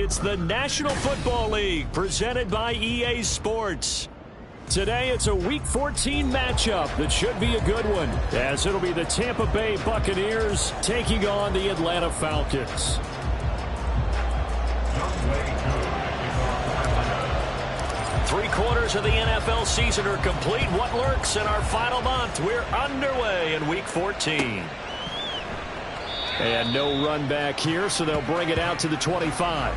It's the National Football League presented by EA Sports. Today, it's a Week 14 matchup that should be a good one, as it'll be the Tampa Bay Buccaneers taking on the Atlanta Falcons. Three-quarters of the NFL season are complete. What lurks in our final month? We're underway in Week 14. And no run back here, so they'll bring it out to the 25.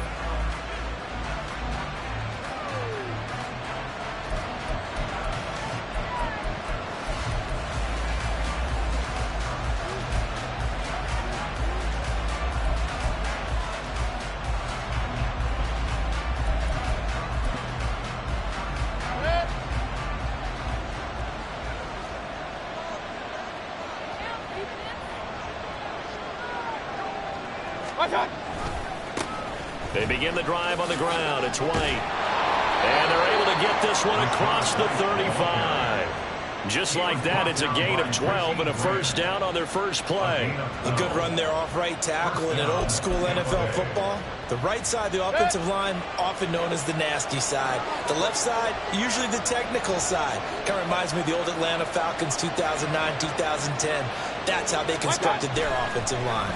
They begin the drive on the ground. It's White. And they're able to get this one across the 35. Just like that, it's a gain of 12 and a first down on their first play. A good run there off right tackle in an old-school NFL football. The right side of the offensive line, often known as the nasty side. The left side, usually the technical side. Kind of reminds me of the old Atlanta Falcons 2009, 2010. That's how they constructed their offensive line.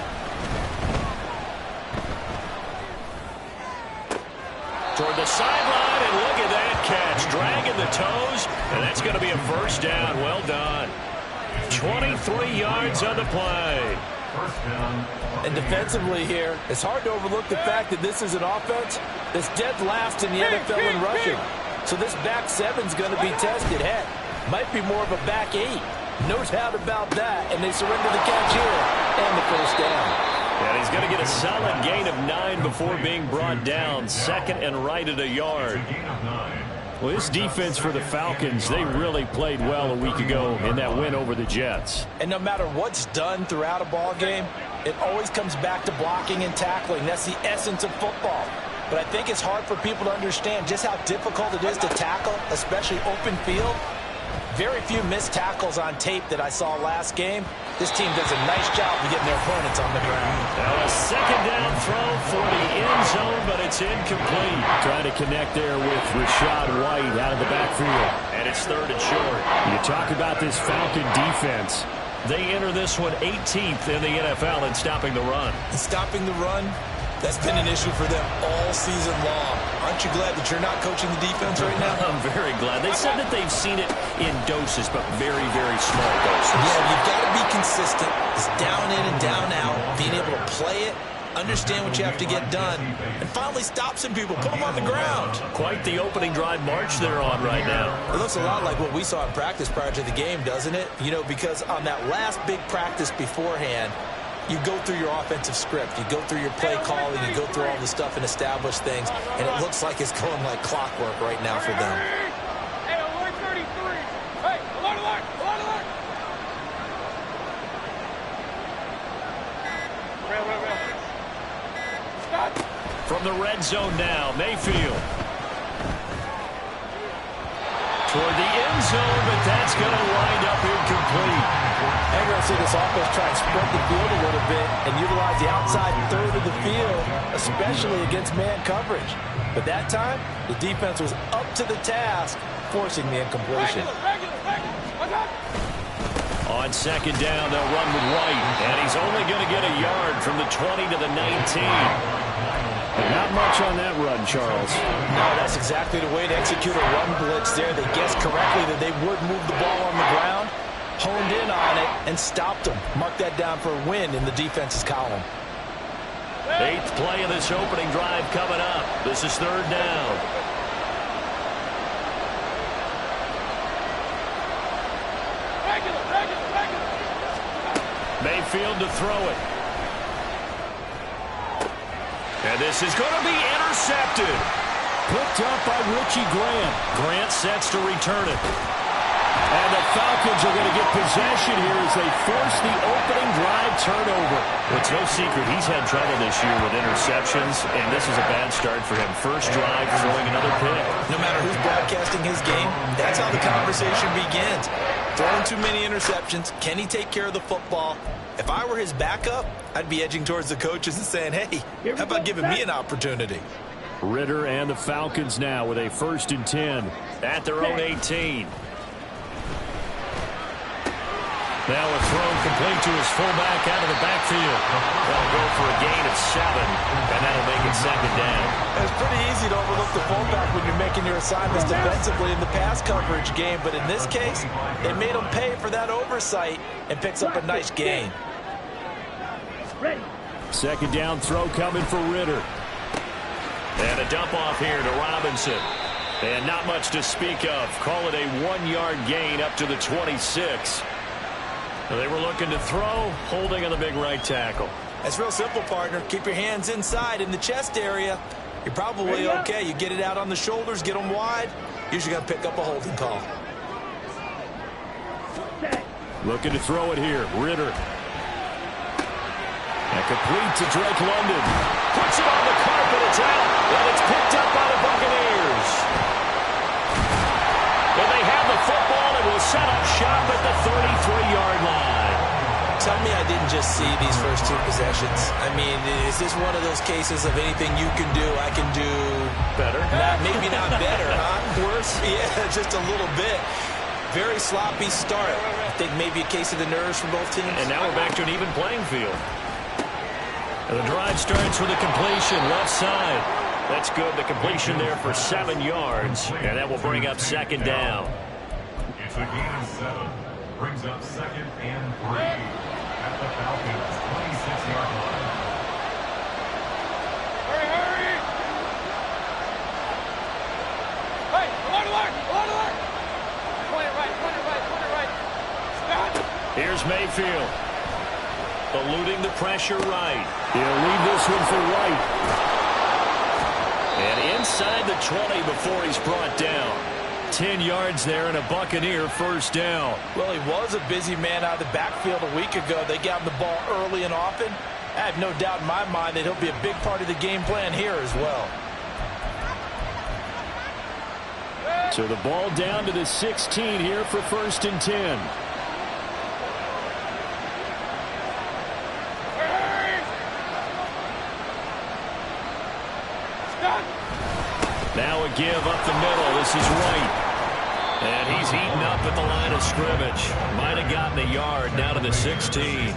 Toward the sideline, and look at that catch. Dragging the toes, and that's going to be a first down. Well done. 23 yards on the play. And defensively here, it's hard to overlook the fact that this is an offense that's dead last in the NFL in rushing. So this back seven's going to be tested. Heck, might be more of a back eight. No doubt about that. And they surrender the catch here and the first down. And he's going to get a solid gain of 9 before being brought down. Second and right at a yard. Well, this defense for the Falcons, they really played well a week ago in that win over the Jets. And no matter what's done throughout a ball game, it always comes back to blocking and tackling. That's the essence of football. But I think it's hard for people to understand just how difficult it is to tackle, especially open field. Very few missed tackles on tape that I saw last game. This team does a nice job of getting their opponents on the ground. Now a second down throw for the end zone, but it's incomplete. Trying to connect there with Rachaad White out of the backfield. And it's third and short. You talk about this Falcon defense. They enter this one 18th in the NFL in stopping the run. And stopping the run, that's been an issue for them all season long. Aren't you glad that you're not coaching the defense right now? I'm very glad. They said that they've seen it in doses, but very, very small doses. Yeah, you've got to be consistent. It's down in and down out. Being able to play it, understand what you have to get done, and finally stop some people, put them on the ground. Quite the opening drive march they're on right now. It looks a lot like what we saw in practice prior to the game, doesn't it? You know, because on that last big practice beforehand, you go through your offensive script. You go through your play calling. You go through all the stuff and establish things. And it looks like it's going like clockwork right now for them. Hey, alert 33. Hey, alert, alert, alert, alert. Stop. From the red zone now, Mayfield. Toward the end zone, but that's going to wind up incomplete. I'm going to see this offense try and spread the field a little bit and utilize the outside third of the field, especially against man coverage. But that time, the defense was up to the task, forcing the incompletion. On second down, they'll run with White, and he's only going to get a yard from the 20 to the 19. Not much on that run, Charles. No, that's exactly the way to execute a run blitz there. They guessed correctly that they would move the ball on the ground, honed in on it, and stopped them. Mark that down for a win in the defense's column. 8th play of this opening drive coming up. This is third down. Mayfield to throw it. And this is going to be intercepted. Picked up by Richie Grant. Grant sets to return it. And the Falcons are going to get possession here as they force the opening drive turnover. It's no secret he's had trouble this year with interceptions, and this is a bad start for him. First drive, throwing another pick. No matter who's broadcasting his game, that's how the conversation begins. Throwing too many interceptions. Can he take care of the football? If I were his backup, I'd be edging towards the coaches and saying, hey, how about giving me an opportunity? Ridder and the Falcons now with a 1st and 10 at their own 18. Now a throw complete to his fullback out of the backfield. They'll go for a gain of 7, and that'll make it 2nd down. It's pretty easy to overlook the fullback when you're making your assignments defensively in the pass coverage game, but in this case, they made him pay for that oversight and picks up a nice gain. 2nd down throw coming for Ridder. And a dump off here to Robinson. And not much to speak of. Call it a 1-yard gain up to the 26. They were looking to throw, holding on the big right tackle. That's real simple, partner. Keep your hands inside in the chest area. You're probably okay. You get it out on the shoulders, get them wide. Usually going to pick up a holding call. Looking to throw it here. Ridder. And complete to Drake London. Puts it on the carpet. It's out. And it's picked up by the Buccaneers. And they have the football and will set up shop at the 33-yard line. Tell me I didn't just see these first 2 possessions. I mean, is this one of those cases of anything you can do, I can do better? Maybe not better, huh? Worse? Yeah, just a little bit. Very sloppy start. I think maybe a case of the nerves for both teams. And now we're back to an even playing field. And the drive starts with a completion left side. That's good. The completion there for 7 yards. And that will bring up 2nd down. It's a gain of 7. Brings up 2nd and 3 at the Falcons' 26-yard line. Hurry! Hey, alert! Point it right. Stop. Here's Mayfield. Eluding the pressure right. He'll leave this one for White. And inside the 20 before he's brought down. 10 yards there and a Buccaneer 1st down. Well, he was a busy man out of the backfield a week ago. They got him the ball early and often. I have no doubt in my mind that he'll be a big part of the game plan here as well. So the ball down to the 16 here for 1st and 10. Now a give up the middle. This is White. And he's eaten up at the line of scrimmage. Might have gotten a yard now to the 16.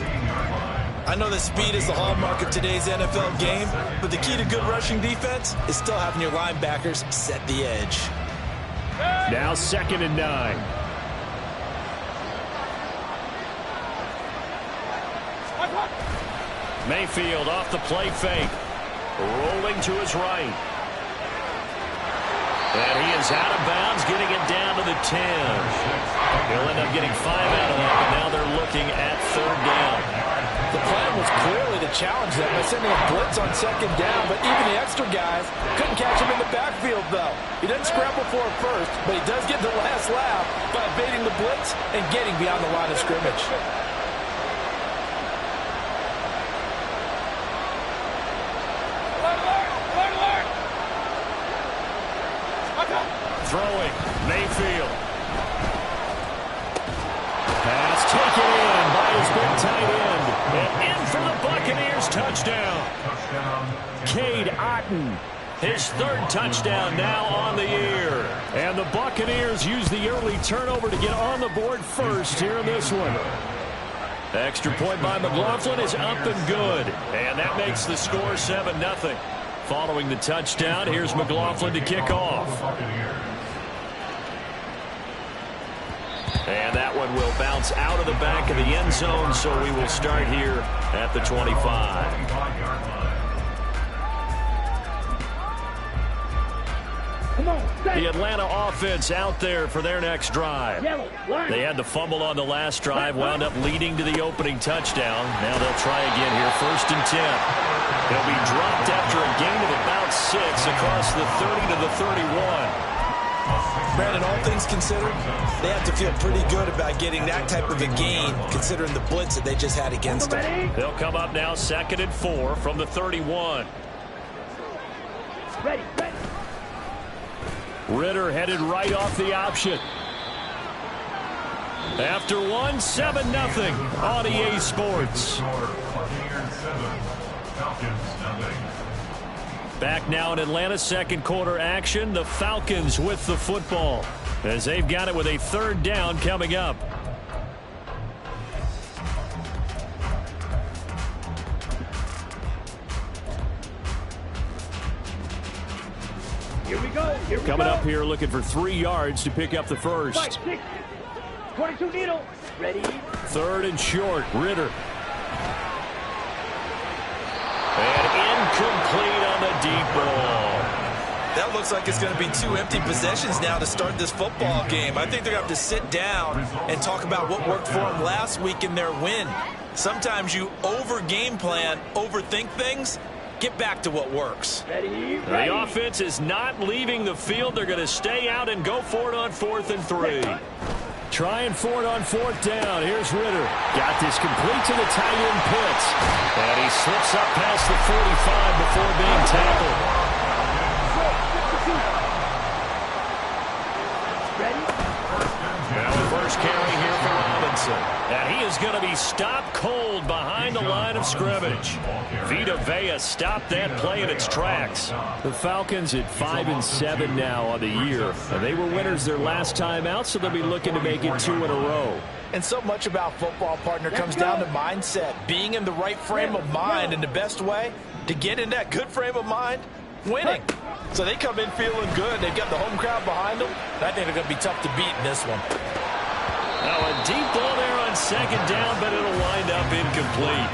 I know that speed is the hallmark of today's NFL game, but the key to good rushing defense is still having your linebackers set the edge. Now 2nd and 9. Mayfield off the play fake. Rolling to his right. And he is out of bounds, getting it down to the 10. He'll end up getting 5 out of that, but now they're looking at 3rd down. The plan was clearly to challenge them by sending a blitz on 2nd down, but even the extra guys couldn't catch him in the backfield, though. He didn't scramble for it first, but he does get the last laugh by evading the blitz and getting beyond the line of scrimmage. Throwing, Mayfield. Pass taken in by his big tight end. And in for the Buccaneers touchdown. Cade Otton, his 3rd touchdown now on the year. And the Buccaneers use the early turnover to get on the board first here in this one. Extra point by McLaughlin is up and good. And that makes the score 7-0. Following the touchdown, here's McLaughlin to kick off. And that one will bounce out of the back of the end zone, so we will start here at the 25. The Atlanta offense out there for their next drive. They had the fumble on the last drive, wound up leading to the opening touchdown. Now they'll try again here, 1st and 10. They'll be dropped after a gain of about 6 across the 30 to the 31. Brandon, all things considered, they have to feel pretty good about getting that type of a gain, considering the blitz that they just had against them. They'll come up now 2nd and 4 from the 31. Ready. Ridder headed right off the option. After one, 7-0 on EA Sports. Back now in Atlanta, second quarter action. The Falcons with the football as they've got it with a third down coming up. Here we go. Coming up here looking for 3 yards to pick up the first. 5, 6, 22 needle. Ready. Third and short. Ritter. And incomplete on the deep ball. That looks like it's going to be 2 empty possessions now to start this football game. I think they're going to have to sit down and talk about what worked for them last week in their win. Sometimes you over-game plan, overthink things. Get back to what works. Ready. The offense is not leaving the field. They're going to stay out and go for it on 4th and 3. Trying for it on 4th down. Here's Ritter. Got this complete to the tight end Pitts. And he slips up past the 45 before being tackled. Now the first carry here for Robinson. And he is going to be stopped cold behind the line of scrimmage. Vita Vea stopped that play in its tracks. The Falcons at 5-7 now on the year. And they were winners their last time out, so they'll be looking to make it 2 in a row. And so much about football, partner, comes down to mindset. Being in the right frame of mind, and the best way to get in that good frame of mind, winning. So they come in feeling good. They've got the home crowd behind them. And I think they're going to be tough to beat in this one. Now a deep ball there on 2nd down, but it'll wind up incomplete.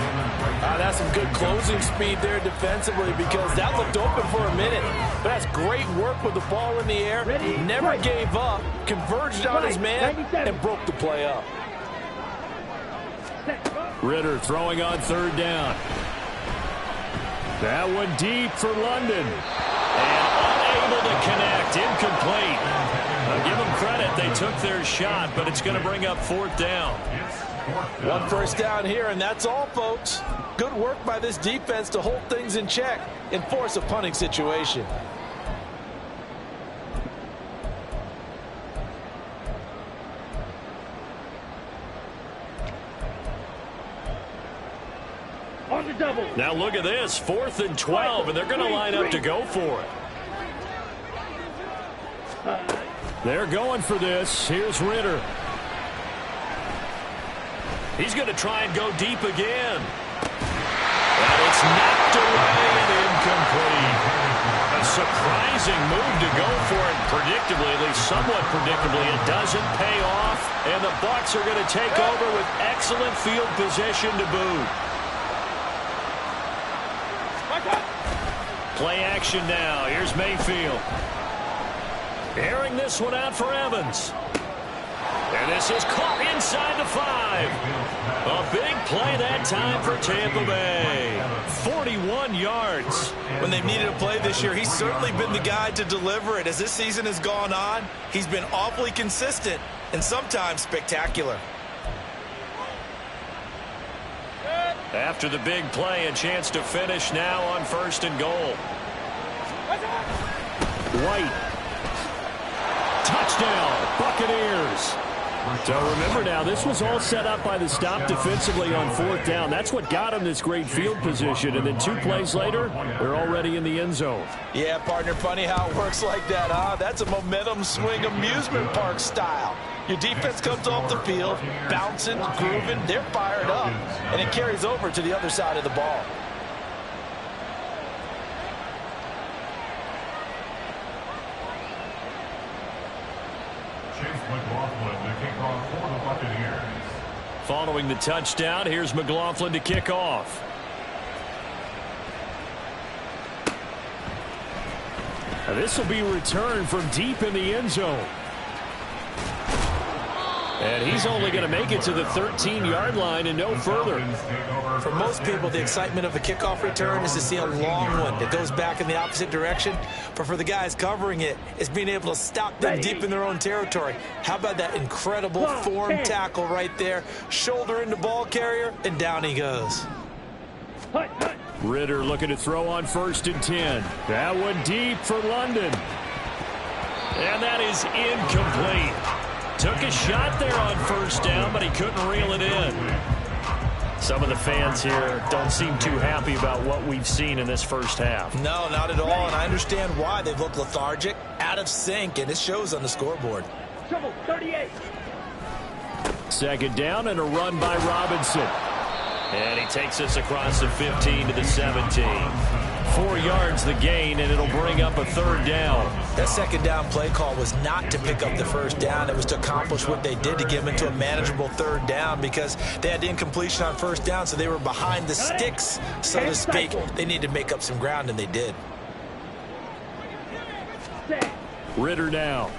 That's some good closing speed there defensively because that looked open for a minute. But that's great work with the ball in the air. Never gave up, converged on his man, and broke the play up. Ritter throwing on 3rd down. That one deep for London. And unable to connect. Incomplete. I'll give them credit. They took their shot, but it's going to bring up 4th down. 1 first down here, and that's all, folks. Good work by this defense to hold things in check and force a punting situation. On the double. Now look at this. 4th and 12, and they're going to line up to go for it. They're going for this. Here's Ritter. He's going to try and go deep again. And it's knocked away and incomplete. A surprising move to go for it. Predictably, at least somewhat predictably, it doesn't pay off. And the Bucs are going to take over with excellent field position to boot. Play action now. Here's Mayfield. Airing this one out for Evans. And this is caught inside the 5. A big play that time for Tampa Bay. 41 yards. When they've needed a play this year, he's certainly been the guy to deliver it. As this season has gone on, he's been awfully consistent and sometimes spectacular. After the big play, a chance to finish now on 1st and goal. White. Touchdown, Buccaneers. So remember now, this was all set up by the stop defensively on 4th down. That's what got them this great field position. And then 2 plays later, they're already in the end zone. Yeah, partner, funny how it works like that, huh? That's a momentum swing amusement park style. Your defense comes off the field, bouncing, grooving, they're fired up, and it carries over to the other side of the ball. Chase McLaughlin to kick off for the Buccaneers. Following the touchdown, here's McLaughlin to kick off. Now this will be returned from deep in the end zone. And he's only going to make it to the 13-yard line and no further. For most people, the excitement of a kickoff return is to see a long one that goes back in the opposite direction. But for the guys covering it, it's being able to stop them deep in their own territory. How about that incredible form tackle right there? Shoulder into ball carrier, and down he goes. Ritter looking to throw on 1st and 10. That one deep for London. And that is incomplete. Took a shot there on first down, but he couldn't reel it in. Some of the fans here don't seem too happy about what we've seen in this first half. No, not at all, and I understand why. They've looked lethargic, out of sync, and it shows on the scoreboard. Trouble, 38. Second down and a run by Robinson. And he takes us across the 15 to the 17. 4 yards the gain, and it'll bring up a third down. That second down play call was not to pick up the first down. It was to accomplish what they did to get them into a manageable third down because they had incompletion on first down, so they were behind the sticks, so to speak. They needed to make up some ground, and they did. Ritter now.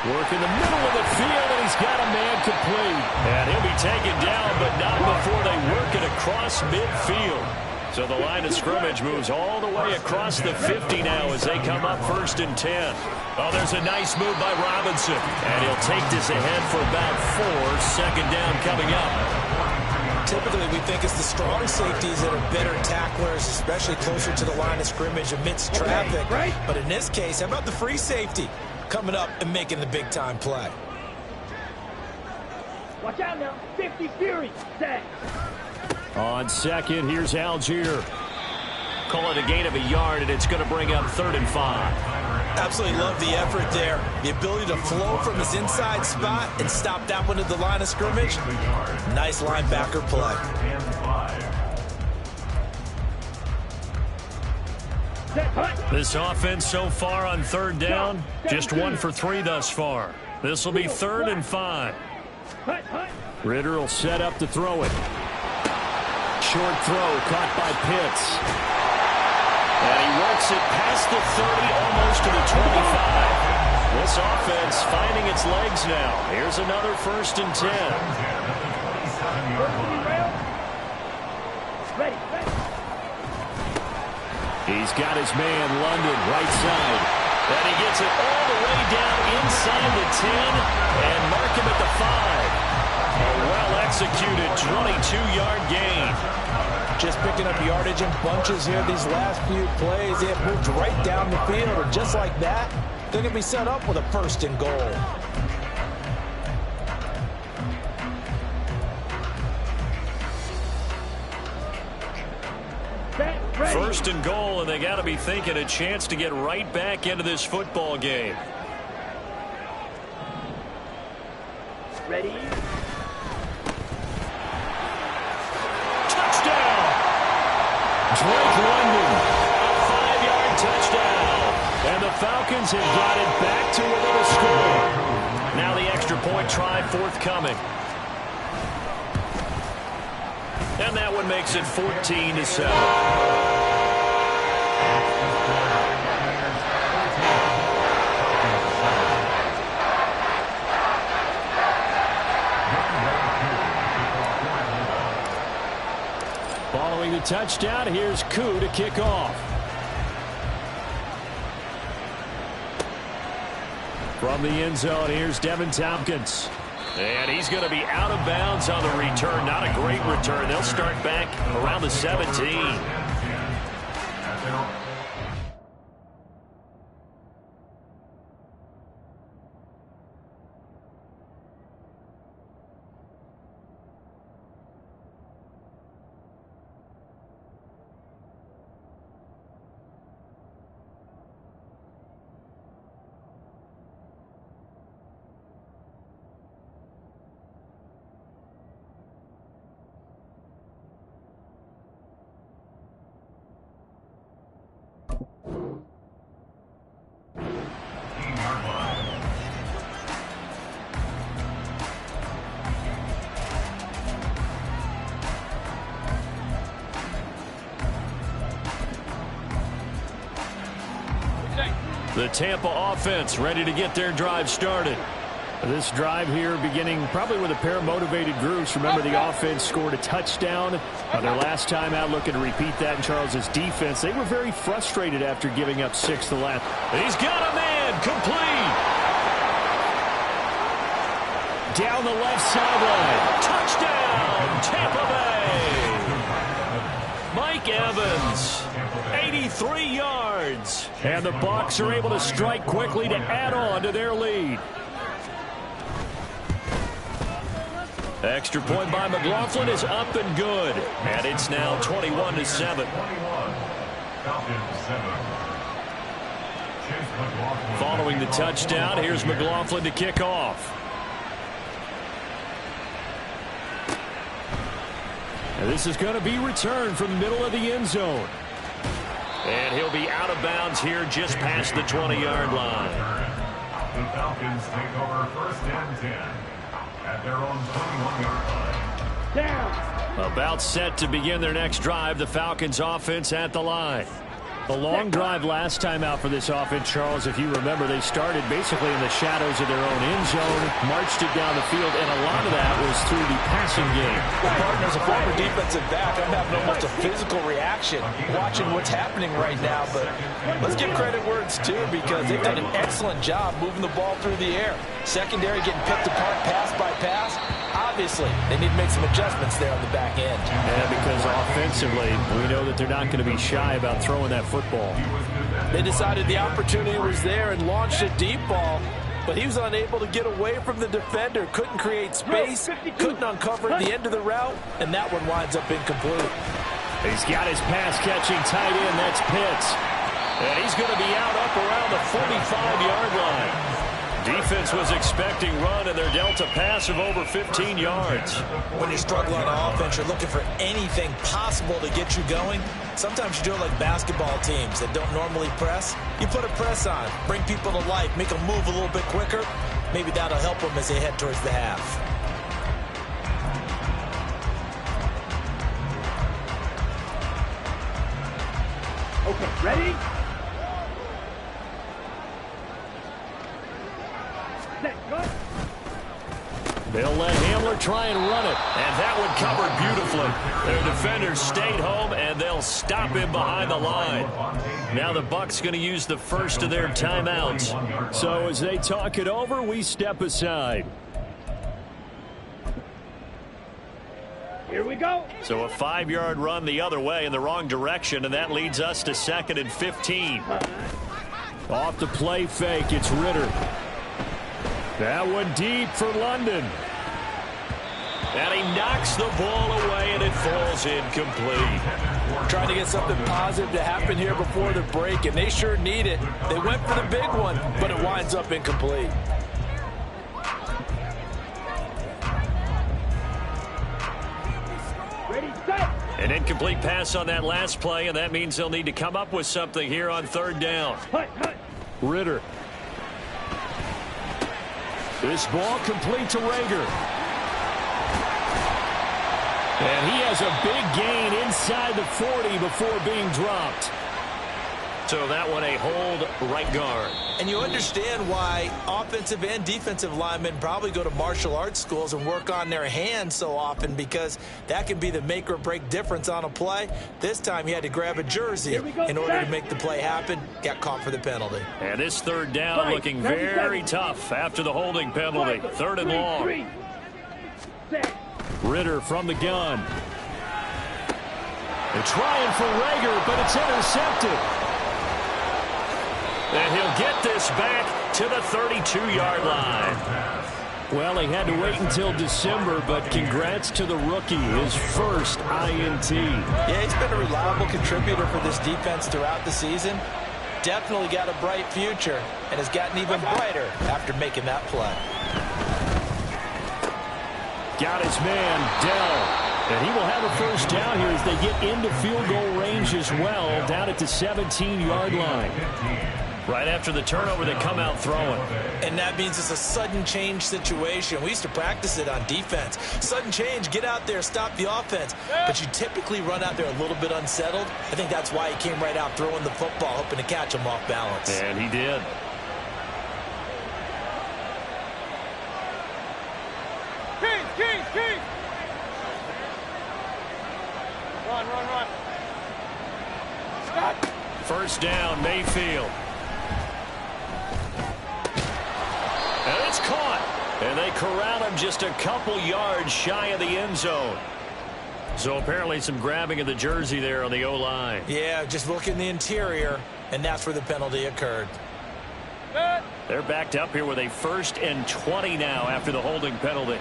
Work in the middle of the field, and he's got a man complete. And he'll be taken down, but not before they work it across midfield. So the line of scrimmage moves all the way across the 50 now as they come up 1st and 10. Oh, there's a nice move by Robinson. And he'll take this ahead for about 4. Second down coming up. Typically, we think it's the strong safeties that are better tacklers, especially closer to the line of scrimmage amidst traffic. But in this case, how about the free safety coming up and making the big-time play? Watch out now. 50 Fury. Set. On second, here's Algier. Call it a gain of a yard, and it's going to bring up 3rd and 5. Absolutely love the effort there. The ability to flow from his inside spot and stop that one at the line of scrimmage. Nice linebacker play. This offense so far on 3rd down, just 1 for 3 thus far. This will be 3rd and 5. Ritter will set up to throw it. Short throw caught by Pitts. And he works it past the 30, almost to the 25. This offense finding its legs now. Here's another 1st and 10. Ready. He's got his man, London, right side. And he gets it all the way down inside the 10 and mark him at the 5. A well-executed 22-yard gain. Just picking up yardage in bunches here these last few plays. They have moved right down the field, and just like that, they're going to be set up with a 1st and goal. Ready. 1st and goal, and they got to be thinking a chance to get right back into this football game. Ready. Touchdown! Drake London, a 5-yard touchdown. And the Falcons have got it back to a little score. Now the extra point try forthcoming. And that one makes it 14 to 7. Following the touchdown, here's Koo to kick off. From the end zone, here's Devin Tompkins. And he's going to be out of bounds on the return. Not a great return. They'll start back around the 17. The Tampa offense ready to get their drive started. This drive here beginning probably with a pair of motivated groups. Remember, the offense scored a touchdown their last time out, looking to repeat that in Charles's defense. They were very frustrated after giving up 6 the last. He's got a man complete. Down the left sideline. Touchdown, Tampa Bay. Mike Mike Evans, 83 yards. And the Bucs are able to strike quickly to add on to their lead. Extra point by McLaughlin is up and good. And it's now 21-7. Following the touchdown, here's McLaughlin to kick off. And this is going to be returned from the middle of the end zone. And he'll be out of bounds here just past the 20-yard line. The Falcons take over 1st and 10 at their own 21-yard line. Down. About set to begin their next drive, the Falcons offense at the line. A long drive last time out for this offense, Charles. If you remember, they started basically in the shadows of their own end zone, marched it down the field, and a lot of that was through the passing game. Well, Martin, as a former defensive back, I'm having almost a physical reaction watching what's happening right now. But let's give credit where it's due, because they've done an excellent job moving the ball through the air. Secondary getting picked apart pass by pass. Obviously, they need to make some adjustments there on the back end. Yeah, because offensively, we know that they're not going to be shy about throwing that football. They decided the opportunity was there and launched a deep ball, but he was unable to get away from the defender, couldn't create space, couldn't uncover the end of the route, and that one winds up incomplete. He's got his pass-catching tight end, that's Pitts. And he's going to be out up around the 45-yard line. Defense was expecting run, and they're dealt a pass of over 15 yards. When you struggle on offense, you're looking for anything possible to get you going. Sometimes you do it like basketball teams that don't normally press. You put a press on, bring people to life, make them move a little bit quicker. Maybe that'll help them as they head towards the half. Okay, ready? They'll let Hamler try and run it, and that one covered beautifully. Their defenders stayed home, and they'll stop him behind the line. Now the Bucs going to use the first of their timeouts. So as they talk it over, we step aside. Here we go. So a 5-yard run the other way in the wrong direction, and that leads us to 2nd and 15. Off the play fake, it's Ritter. That one deep for London. And he knocks the ball away, and it falls incomplete. Trying to get something positive to happen here before the break, and they sure need it. They went for the big one, but it winds up incomplete. Ready, set. An incomplete pass on that last play, and that means they'll need to come up with something here on 3rd down. Hut. Ritter. This ball complete to Rager. And he has a big gain inside the 40 before being dropped. So that one a hold right guard. And you understand why offensive and defensive linemen probably go to martial arts schools and work on their hands so often, because that can be the make or break difference on a play. This time he had to grab a jersey in order to make the play happen. Got caught for the penalty. And this 3rd down looking very tough after the holding penalty. 3rd and long. Ritter from the gun. They're trying for Rager, but it's intercepted. And he'll get this back to the 32-yard line. Well, he had to wait until December, but congrats to the rookie, his first INT. Yeah, he's been a reliable contributor for this defense throughout the season. Definitely got a bright future, and has gotten even brighter after making that play. Got his man, Dell. And he will have a first down here as they get into field goal range as well, down at the 17-yard line. Right after the turnover, they come out throwing. And that means it's a sudden change situation. We used to practice it on defense. Sudden change, get out there, stop the offense. But you typically run out there a little bit unsettled. I think that's why he came right out throwing the football, hoping to catch him off balance. And he did. Keys. Run. Stop. First down, Mayfield. And it's caught. And they corral him just a couple yards shy of the end zone. So apparently some grabbing of the jersey there on the O-line. Yeah, just look in the interior, and that's where the penalty occurred. They're backed up here with a 1st and 20 now after the holding penalty.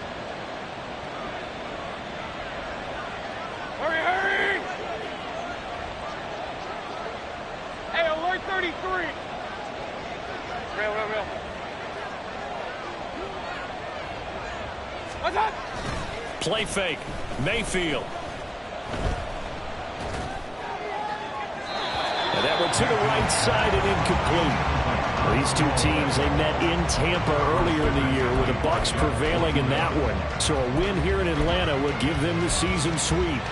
Hurry, hurry! Hey, alert 33! Real. What's up? Play fake. Mayfield. And that one to the right side and incomplete. These two teams, they met in Tampa earlier in the year with the Bucs prevailing in that one. So a win here in Atlanta would give them the season sweep.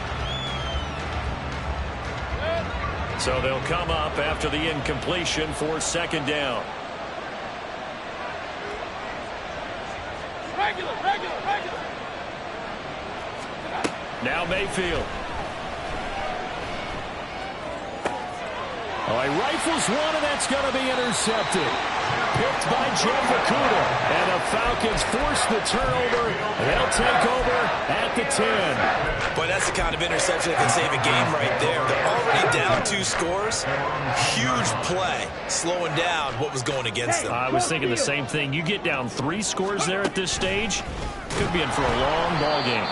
So they'll come up after the incompletion for 2nd down. Regular. Now Mayfield. Oh, he rifles one, and that's going to be intercepted. Picked by Jeff Okudah. And the Falcons force the turnover. They'll take over at the 10. Boy, that's the kind of interception that can save a game right there. They're already down 2 scores. Huge play, slowing down what was going against them. I was thinking the same thing. You get down 3 scores there at this stage, could be in for a long ball game.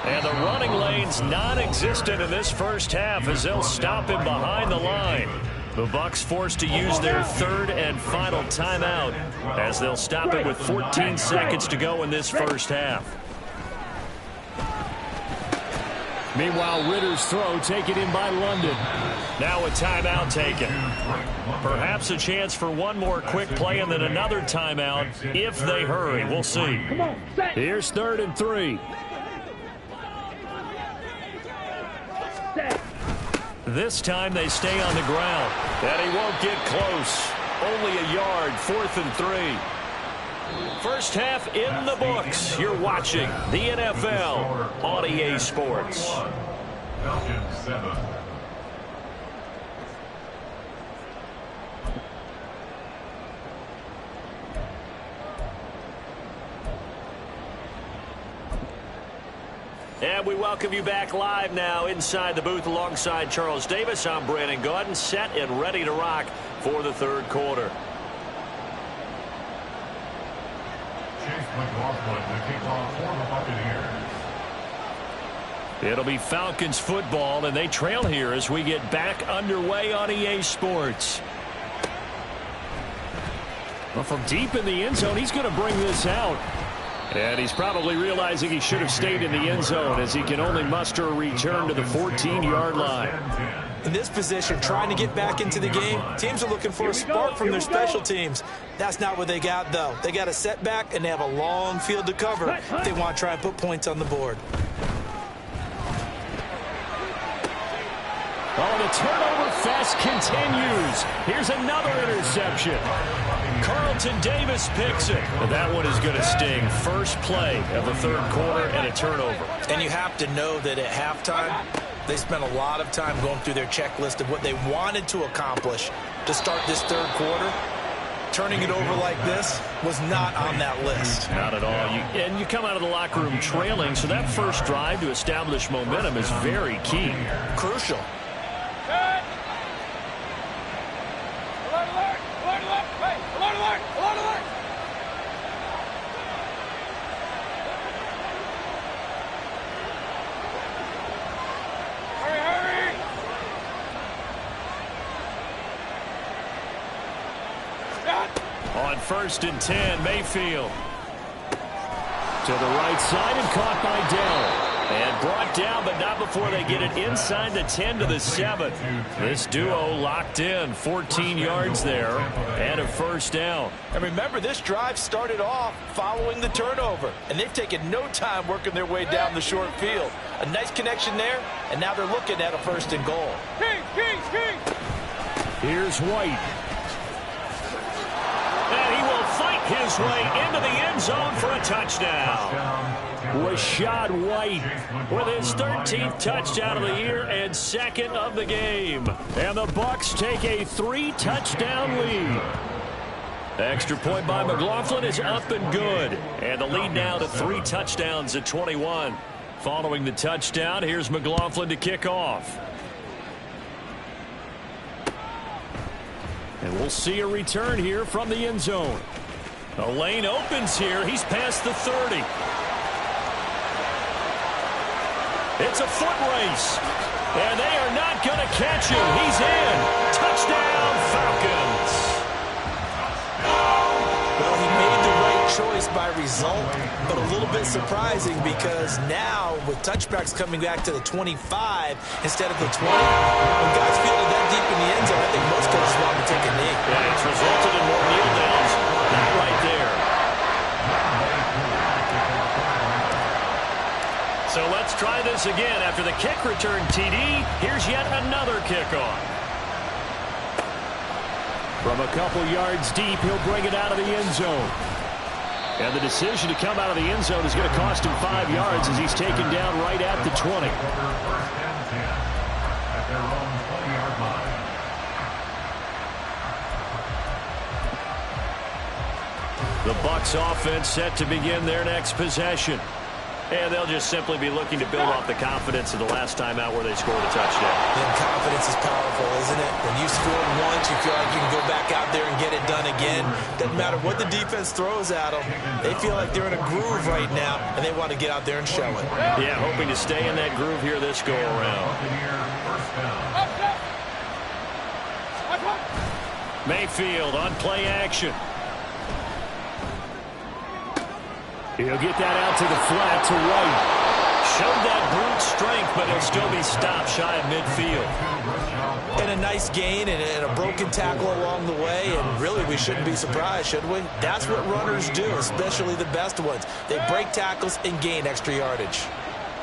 And the running lane's non-existent in this first half as they'll stop him behind the line. The Bucs forced to use their 3rd and final timeout as they'll stop it with 14 seconds to go in this first half. Meanwhile, Ritter's throw taken in by London. Now a timeout taken. Perhaps a chance for one more quick play and then another timeout if they hurry. We'll see. Here's 3rd and 3. This time they stay on the ground. And he won't get close. Only a yard, 4th and 3. First half in the books. You're watching the NFL on EA Sports. Falcons 7. And we welcome you back live now inside the booth alongside Charles Davis. I'm Brandon Gaudin, set and ready to rock for the 3rd quarter. Chase McLaughlin to kick off for the Buccaneers. It'll be Falcons football, and they trail here as we get back underway on EA Sports. Well, from deep in the end zone, he's going to bring this out. And he's probably realizing he should have stayed in the end zone as he can only muster a return to the 14-yard line. In this position, trying to get back into the game, teams are looking for a spark from their special teams. That's not what they got, though. They got a setback, and they have a long field to cover if they want to try and put points on the board. Oh, the turnover fest continues. Here's another interception. Carlton Davis picks it. But that one is going to sting. First play of the 3rd quarter and a turnover. And you have to know that at halftime, they spent a lot of time going through their checklist of what they wanted to accomplish to start this 3rd quarter. Turning it over like this was not on that list. Not at all. And you come out of the locker room trailing, so that first drive to establish momentum is very key. Crucial. Alert! Hurry! On 1st and 10, Mayfield. To the right side and caught by Dell. And brought down, but not before they get it inside the 10 to the 7. This duo locked in, 14 yards there, and a 1st down. And remember, this drive started off following the turnover, and they've taken no time working their way down the short field. A nice connection there, and now they're looking at a 1st and goal. King! Here's White. And he will fight his way into the end zone for a touchdown. Rachaad White with his 13th touchdown of the year and 2nd of the game. And the Bucs take a 3-touchdown lead. The extra point by McLaughlin is up and good. And the lead now to 3 touchdowns at 21. Following the touchdown, here's McLaughlin to kick off. And we'll see a return here from the end zone. A lane opens here. He's past the 30. It's a foot race. And they are not going to catch him. He's in. Touchdown, Falcons. Well, he made the right choice by result, but a little bit surprising because now with touchbacks coming back to the 25 instead of the 20, when guys feel it that deep in the end zone, I think most coaches want to take a knee. Yeah, it's resulted in more kneel downs. Not right there. So let's try this again. After the kick return TD, here's yet another kickoff. From a couple yards deep, he'll bring it out of the end zone. And the decision to come out of the end zone is going to cost him 5 yards as he's taken down right at the 20. First and 10 at their own 20-yard line. The Bucs offense set to begin their next possession. And they'll just simply be looking to build off the confidence of the last time out where they scored a touchdown. And confidence is powerful, isn't it? When you scored once, you feel like you can go back out there and get it done again. Doesn't matter what the defense throws at them. They feel like they're in a groove right now, and they want to get out there and show it. Yeah, hoping to stay in that groove here this go-around. Mayfield on play action. He'll get that out to the flat to White. Showed that brute strength, but he'll still be stopped shy of midfield. And a nice gain and a broken tackle along the way, and really we shouldn't be surprised, should we? That's what runners do, especially the best ones. They break tackles and gain extra yardage.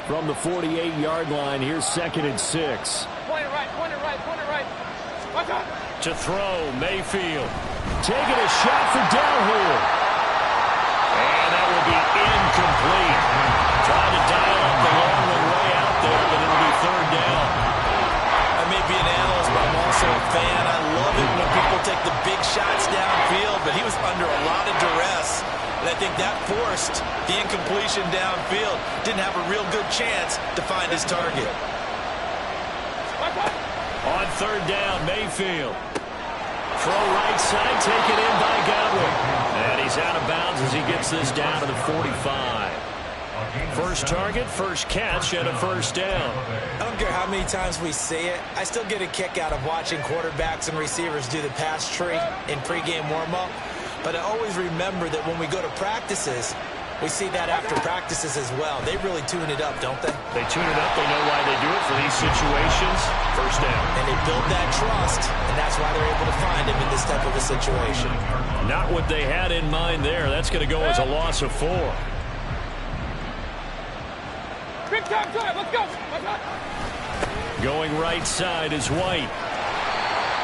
From the 48-yard line, here's 2nd and 6. Point it right, point it right, point it right. Watch out. To throw, Mayfield. Taking a shot for downhill. And that will be incomplete. Trying to dial up the long one way out there, but it'll be 3rd down. I may be an analyst, but I'm also a fan. I love it when people take the big shots downfield, but he was under a lot of duress. And I think that forced the incompletion downfield. Didn't have a real good chance to find his target. On 3rd down, Mayfield. Throw right side, taken in by Godwin. And he's out of bounds as he gets this down to the 45. First target, first catch, and a 1st down. I don't care how many times we see it. I still get a kick out of watching quarterbacks and receivers do the pass tree in pregame warm-up. But I always remember that when we go to practices, we see that after practices as well. They really tune it up, don't they? They tune it up. They know why they do it for these situations. 1st down. And they build that trust, and that's why they're able to find him in this type of a situation. Not what they had in mind there. That's going to go as a loss of 4. Big time drive, let's go. Watch out. Going right side is White.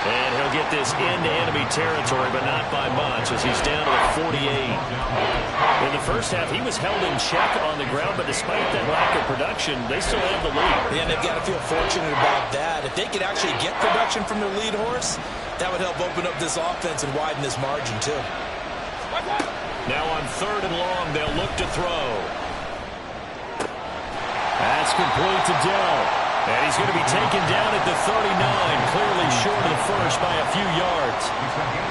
And he'll get this into enemy territory, but not by much as he's down to the 48. In the first half, he was held in check on the ground, but despite that lack of production, they still have the lead. Yeah, and they've got to feel fortunate about that. If they could actually get production from their lead horse, that would help open up this offense and widen this margin, too. Now on 3rd and long, they'll look to throw. That's complete to Dell. And he's going to be taken down at the 39, clearly short of the first by a few yards.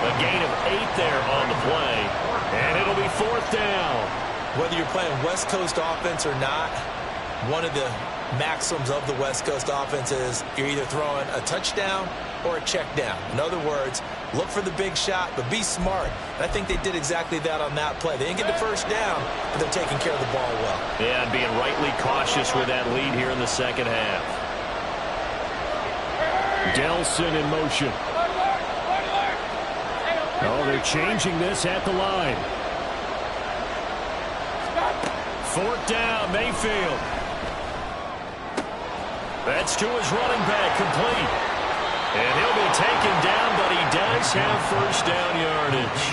A gain of 8 there on the play, and it'll be 4th down. Whether you're playing West Coast offense or not, one of the maxims of the West Coast offense is you're either throwing a touchdown or a check down. In other words, look for the big shot, but be smart. And I think they did exactly that on that play. They didn't get the 1st down, but they're taking care of the ball well. Yeah, and being rightly cautious with that lead here in the 2nd half. Delson in motion. Oh, they're changing this at the line. 4th down, Mayfield. That's to his running back, complete. And he'll be taken down, but he does have 1st down yardage.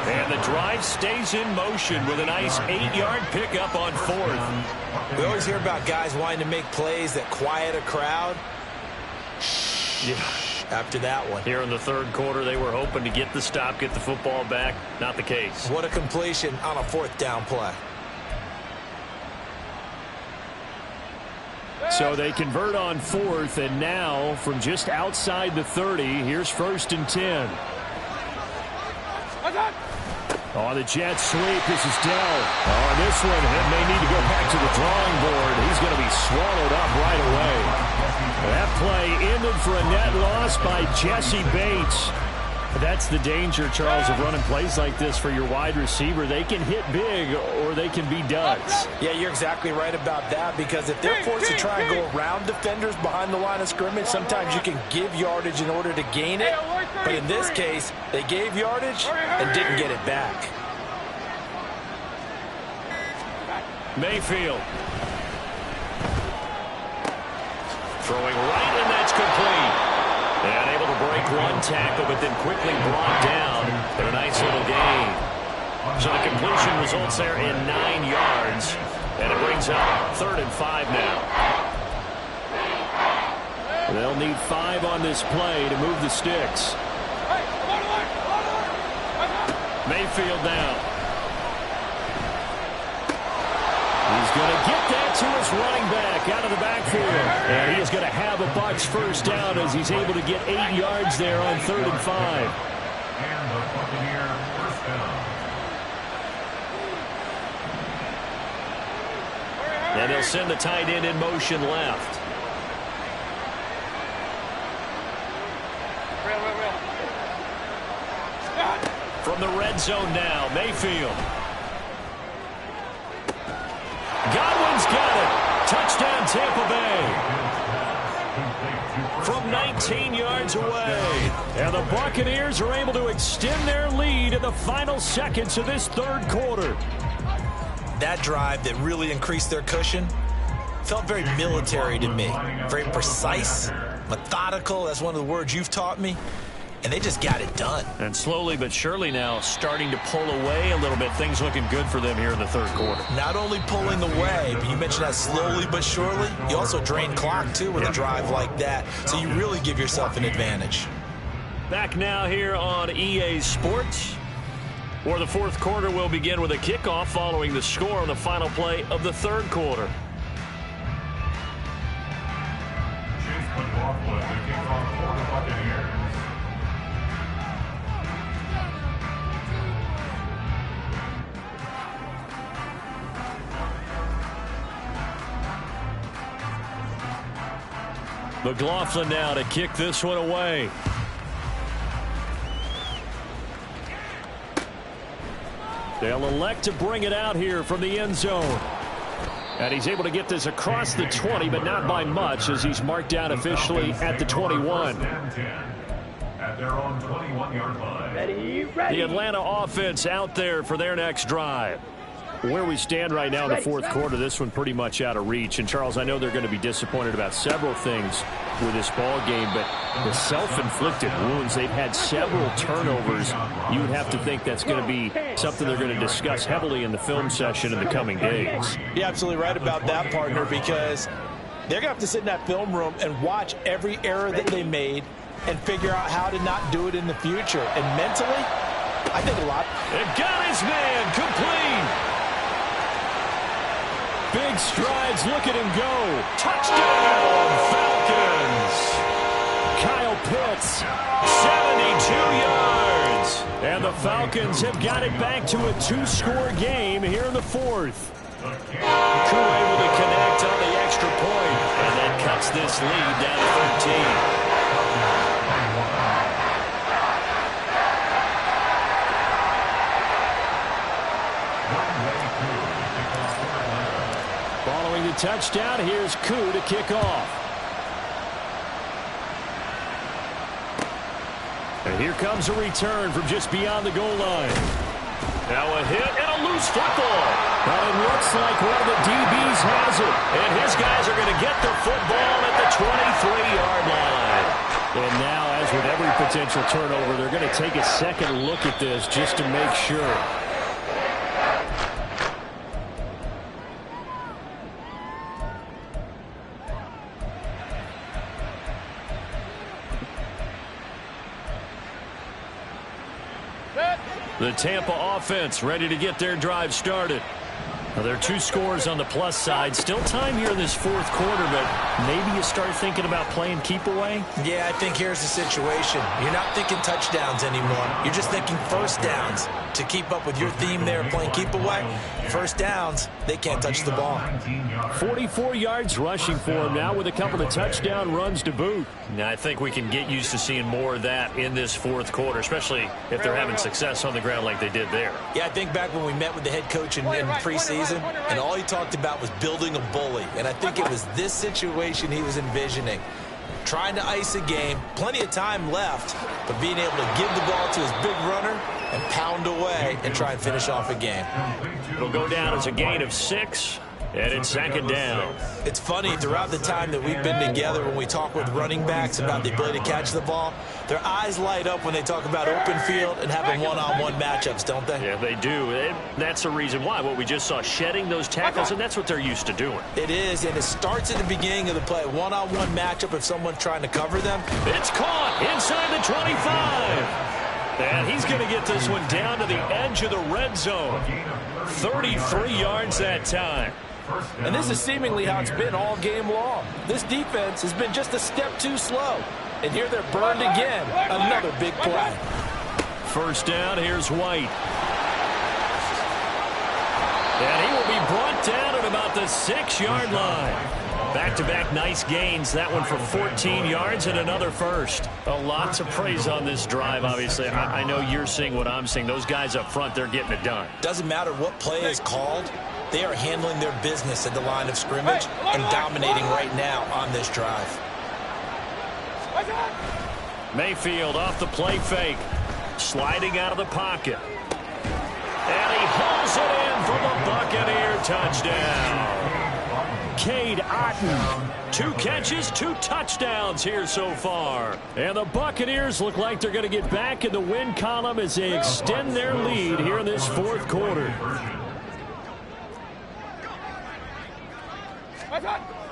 And the drive stays in motion with a nice 8-yard pickup on 4th. We always hear about guys wanting to make plays that quiet a crowd. Yeah. After that one. Here in the 3rd quarter, they were hoping to get the stop, get the football back. Not the case. What a completion on a 4th down play. So they convert on 4th, and now from just outside the 30, here's 1st and 10. On the jet sweep, this is Dell. On this one, he may need to go back to the drawing board. He's going to be swallowed up right away. That play ended for a net loss by Jesse Bates. That's the danger, Charles, of running plays like this for your wide receiver. They can hit big or they can be duds. Yeah, you're exactly right about that, because if they're forced to try and go around defenders behind the line of scrimmage, sometimes you can give yardage in order to gain it. But in this case, they gave yardage and didn't get it back. Mayfield. Throwing right, and that's complete. And able to break one tackle, but then quickly brought down in a nice little gain. So the completion results there in 9 yards. And it brings up 3rd and 5 now. They'll need 5 on this play to move the sticks. Mayfield now. He's going to get that to his running back out of the backfield. And he is going to have a Bucs first down as he's able to get 8 yards there on 3rd and 5. And the Buccaneer first down. And he'll send the tight end in motion left. From the red zone now, Mayfield. Godwin's got it. Touchdown, Tampa Bay. From 19 yards away. And the Buccaneers are able to extend their lead in the final seconds of this 3rd quarter. That drive that really increased their cushion felt very military to me. Very precise, methodical. That's one of the words you've taught me. And they just got it done. And slowly but surely now starting to pull away a little bit. Things looking good for them here in the 3rd quarter. Not only pulling away, but you mentioned that slowly but surely. You also drain clock, too, with a drive like that. So you really give yourself an advantage. Back now here on EA Sports, where the 4th quarter will begin with a kickoff following the score on the final play of the 3rd quarter. Chase McLaughlin, the kickoff for the Buccaneers. McLaughlin now to kick this one away. They'll elect to bring it out here from the end zone. And he's able to get this across the 20, but not by much, as he's marked down officially at the 21. At their own 21-yard line. Ready. The Atlanta offense out there for their next drive. Where we stand right now in the 4th quarter, this one pretty much out of reach. And, Charles, I know they're going to be disappointed about several things with this ball game, but the self-inflicted wounds, they've had several turnovers. You would have to think that's going to be something they're going to discuss heavily in the film session in the coming days. You're absolutely right about that, partner, because they're going to have to sit in that film room and watch every error that they made and figure out how to not do it in the future. And mentally, I think a lot. And got his man complete. Big strides, look at him go. Touchdown, Falcons. Kyle Pitts, 72 yards. And the Falcons have got it back to a 2-score game here in the 4th. Koo able to connect on the extra point, and that cuts this lead down to 13. Following the touchdown, here's Koo to kick off. And here comes a return from just beyond the goal line. Now a hit and a loose football. But it looks like one of the DBs has it. And his guys are going to get the football at the 23-yard line. And now, as with every potential turnover, they're going to take a second look at this just to make sure. The Tampa offense ready to get their drive started. Well, there are 2 scores on the plus side. Still time here in this fourth quarter, but maybe you start thinking about playing keep away? Yeah, I think here's the situation. You're not thinking touchdowns anymore. You're just thinking first downs. To keep up with your theme there, playing keep away, first downs, they can't touch the ball. 44 yards rushing for him now with a couple of touchdown runs to boot. Now, I think we can get used to seeing more of that in this fourth quarter, especially if they're having success on the ground like they did there. Yeah, I think back when we met with the head coach in preseason, and all he talked about was building a bully. And I think it was this situation he was envisioning. Trying to ice a game, plenty of time left, but being able to give the ball to his big runner and pound away and try and finish off a game. It'll go down as a gain of 6, and it's second down. It's funny, throughout the time that we've been together, when we talk with running backs about the ability to catch the ball, their eyes light up when they talk about open field and having one-on-one matchups, don't they? Yeah, they do. That's the reason why. What we just saw, shedding those tackles, and that's what they're used to doing. It is, and it starts at the beginning of the play. One-on-one matchup if someone's trying to cover them. It's caught inside the 25. And he's going to get this one down to the edge of the red zone. 33 yards that time. And this is seemingly how it's been all game long. This defense has been just a step too slow. And here they're burned again. Another big play. First down, here's White. And he will be brought down at about the 6-yard line. Back-to-back nice gains. That one for 14 yards and another first. A lot to praise on this drive, obviously. I know you're seeing what I'm seeing. Those guys up front, they're getting it done. Doesn't matter what play is called. They are handling their business at the line of scrimmage and dominating right now on this drive. Mayfield off the play fake. Sliding out of the pocket. And he hauls it in for the Buccaneer touchdown. Cade Otton, 2 catches, 2 touchdowns here so far. And the Buccaneers look like they're going to get back in the win column as they extend their lead here in this fourth quarter.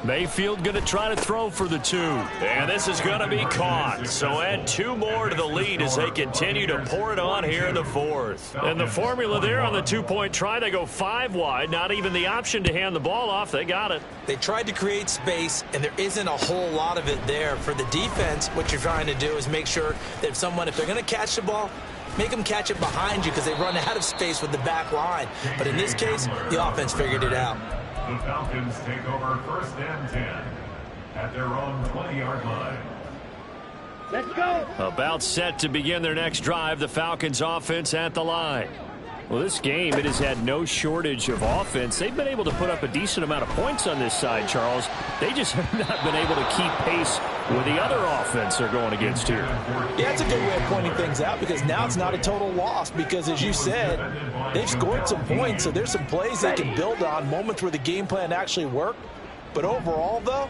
Mayfield going to try to throw for the 2. And this is going to be caught. So add 2 more to the lead as they continue to pour it on here in the fourth. And the formula there on the 2-point try, they go 5 wide. Not even the option to hand the ball off. They got it. They tried to create space, and there isn't a whole lot of it there. For the defense, what you're trying to do is make sure that if they're going to catch the ball, make them catch it behind you because they run out of space with the back line. But in this case, the offense figured it out. The Falcons take over first and 10 at their own 20-yard line. Let's go. About set to begin their next drive, the Falcons offense at the line. Well, this game, it has had no shortage of offense. They've been able to put up a decent amount of points on this side, Charles. They just have not been able to keep pace with the other offense they're going against here. Yeah, it's a good way of pointing things out because now it's not a total loss because, as you said, they've scored some points, so there's some plays they can build on, moments where the game plan actually worked. But overall, though,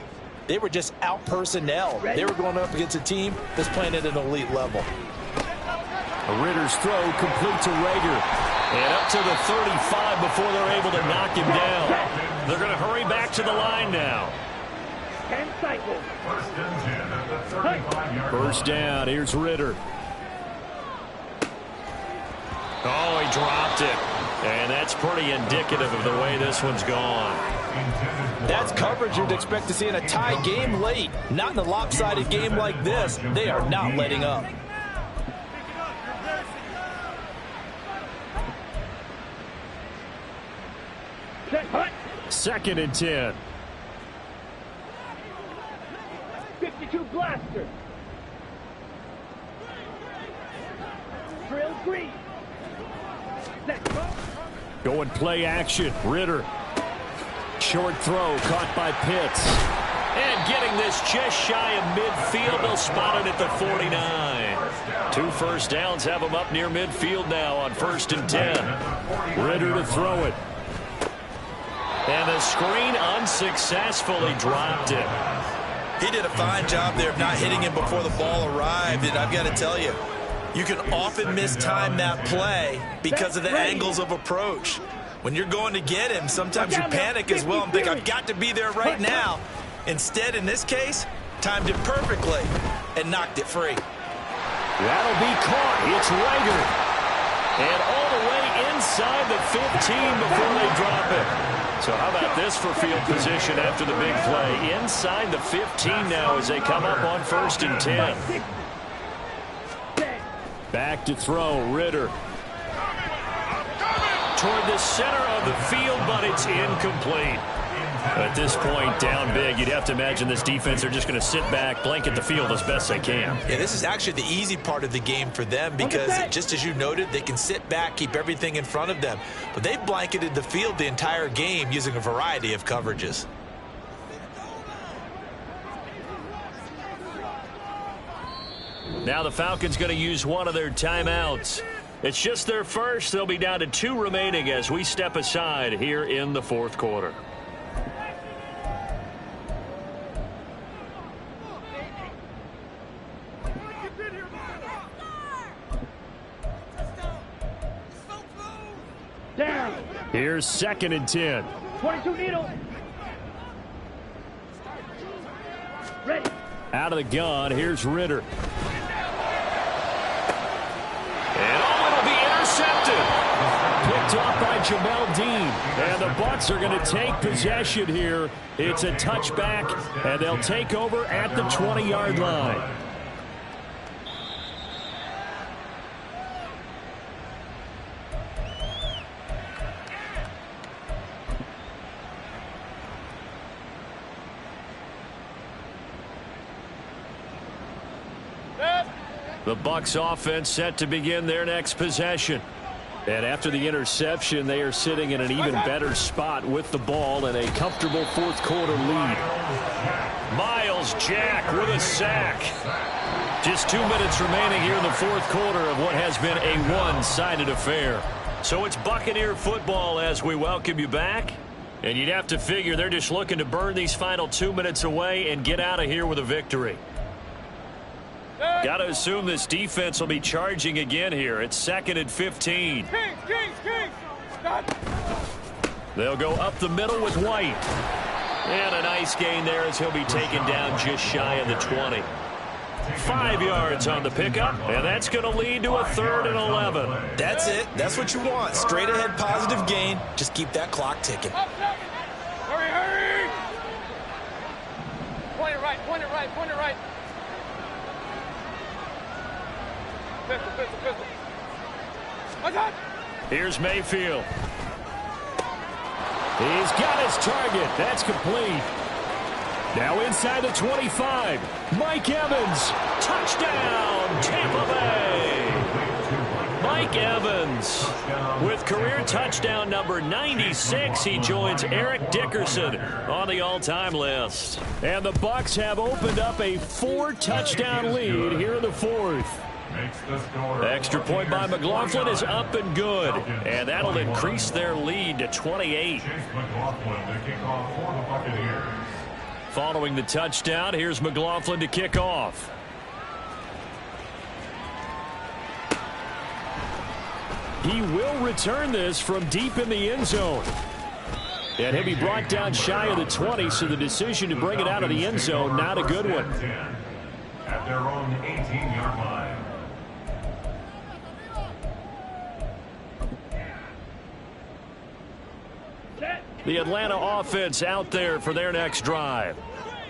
they were just out-personnel. They were going up against a team that's playing at an elite level. Ritter's throw complete to Rager. And up to the 35 before they're able to knock him down. They're going to hurry back to the line now. 10 cycles. First and 10 at the 35-yard line. First down, here's Ritter. Oh, he dropped it. And that's pretty indicative of the way this one's gone. That's coverage you'd expect to see in a tie game late. Not in a lopsided game like this. They are not letting up. Second and 10. 52 blaster. Drill green. Let's go. Going play action. Ritter. Short throw caught by Pitts. And getting this just shy of midfield. They'll spot it at the 49. 2 first downs have them up near midfield now on first and 10. Ritter to throw it. And the screen unsuccessfully dropped it. He did a fine job there of not hitting him before the ball arrived. And I've got to tell you, you can often mistime that play because of the angles of approach. When you're going to get him, sometimes you panic as well and think, I've got to be there right now. Instead, in this case, timed it perfectly and knocked it free. That'll be caught. It's Rager. And all the way inside the 15 before they drop it. So how about this for field position after the big play? Inside the 15 now as they come up on 1st and 10. Back to throw, Ridder. Toward the center of the field, but it's incomplete. At this point, down big, you'd have to imagine this defense are just going to sit back, blanket the field as best they can. Yeah, this is actually the easy part of the game for them because, just as you noted, they can sit back, keep everything in front of them. But they've blanketed the field the entire game using a variety of coverages. Now the Falcons going to use one of their timeouts. It's just their first. They'll be down to 2 remaining as we step aside here in the 4th quarter. Down. Here's 2nd and 10. 22 needle. Ready. Out of the gun, here's Ridder. And it'll be intercepted. Picked off by Jamel Dean. And the Bucs are going to take possession here. It's a touchback, and they'll take over at the 20-yard line. The Bucs offense set to begin their next possession. And after the interception, they are sitting in an even better spot with the ball and a comfortable 4th quarter lead. Myles Jack with a sack. Just 2 minutes remaining here in the 4th quarter of what has been a one-sided affair. So it's Buccaneer football as we welcome you back. And you'd have to figure they're just looking to burn these final 2 minutes away and get out of here with a victory. Got to assume this defense will be charging again here. It's 2nd and 15. Kings. Stop. They'll go up the middle with White. And a nice gain there as he'll be taken down just shy of the 20. 5 yards on the pickup, and that's going to lead to a 3rd and 11. That's it. That's what you want. Straight ahead positive gain. Just keep that clock ticking. Hurry. Point it right. Pistol. Here's Mayfield. He's got his target. That's complete. Now inside the 25. Mike Evans. Touchdown, Tampa Bay. Mike Evans with career touchdown number 96. He joins Eric Dickerson on the all-time list. And the Bucs have opened up a 4-touchdown lead here in the 4th. Extra point by McLaughlin is up and good. And that'll increase their lead to 28. Following the touchdown, here's McLaughlin to kick off. He will return this from deep in the end zone. And he'll be brought down shy of the 20, so the decision to bring it out of the end zone, not a good one. At their own 18-yard line. The Atlanta offense out there for their next drive.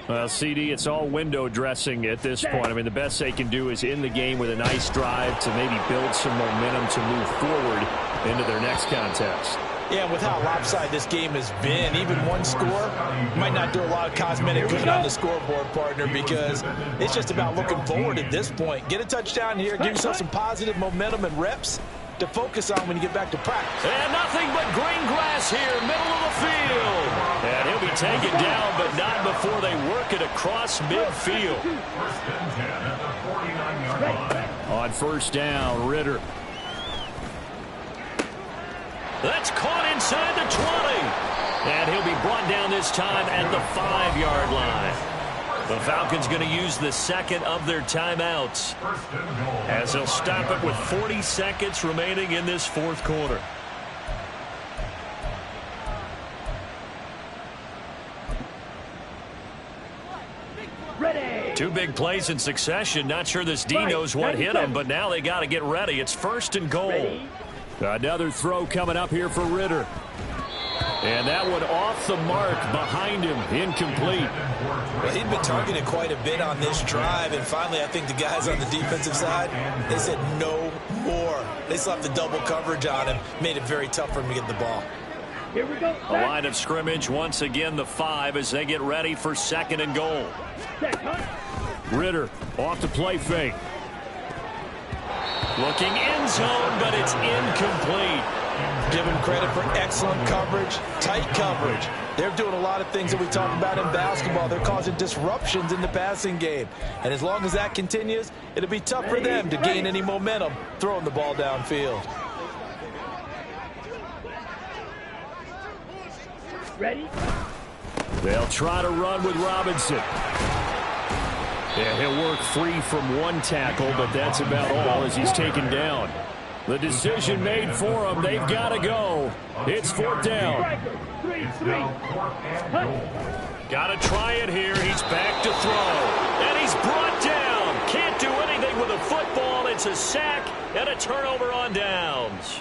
Well, CD, it's all window dressing at this point. I mean, the best they can do is in the game with a nice drive to maybe build some momentum to move forward into their next contest. Yeah, with how lopsided this game has been, even one score might not do a lot of cosmetic good on the scoreboard, partner, because it's just about looking forward at this point. Get a touchdown here, give yourself some positive momentum and reps to focus on when you get back to practice. And nothing but green grass here, middle of the field. And he'll be taken down, but not before they work it across midfield. On 1st down, Ridder. That's caught inside the 20. And he'll be brought down this time at the 5-yard line. The Falcons going to use the 2nd of their timeouts as they'll stop it with 40 seconds remaining in this 4th quarter. Ready. 2 big plays in succession. Not sure this D knows what hit him, but now they got to get ready. It's 1st and goal. Ready. Another throw coming up here for Ritter. And that one off the mark behind him, incomplete. Well, he'd been targeted quite a bit on this drive, and finally I think the guys on the defensive side, they said no more. They slapped the double coverage on him, made it very tough for him to get the ball. Here we go. A line of scrimmage, once again the 5 as they get ready for 2nd and goal. Ritter off to play fake. Looking end zone, but it's incomplete. Give him credit for excellent coverage, tight coverage. They're doing a lot of things that we talk about in basketball. They're causing disruptions in the passing game. And as long as that continues, it'll be tough for them to gain any momentum throwing the ball downfield. Ready? They'll try to run with Robinson. Yeah, he'll work free from one tackle, but that's about all as he's taken down. The decision made for him. They've got to go. It's 4th down. Got to try it here. He's back to throw. And he's brought down. Can't do anything with a football. It's a sack and a turnover on downs.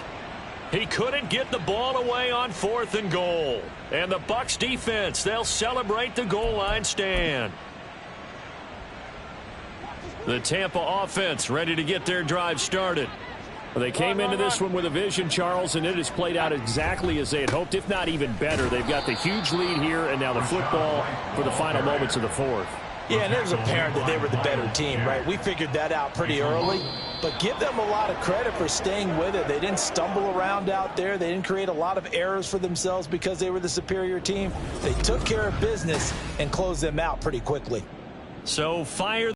He couldn't get the ball away on 4th and goal. And the Bucs defense, they'll celebrate the goal line stand. The Tampa offense ready to get their drive started. They came into this one with a vision, Charles, and it has played out exactly as they had hoped, if not even better. They've got the huge lead here, and now the football for the final moments of the 4th. Yeah, and it was apparent that they were the better team, right? We figured that out pretty early, but give them a lot of credit for staying with it. They didn't stumble around out there. They didn't create a lot of errors for themselves because they were the superior team. They took care of business and closed them out pretty quickly. So fire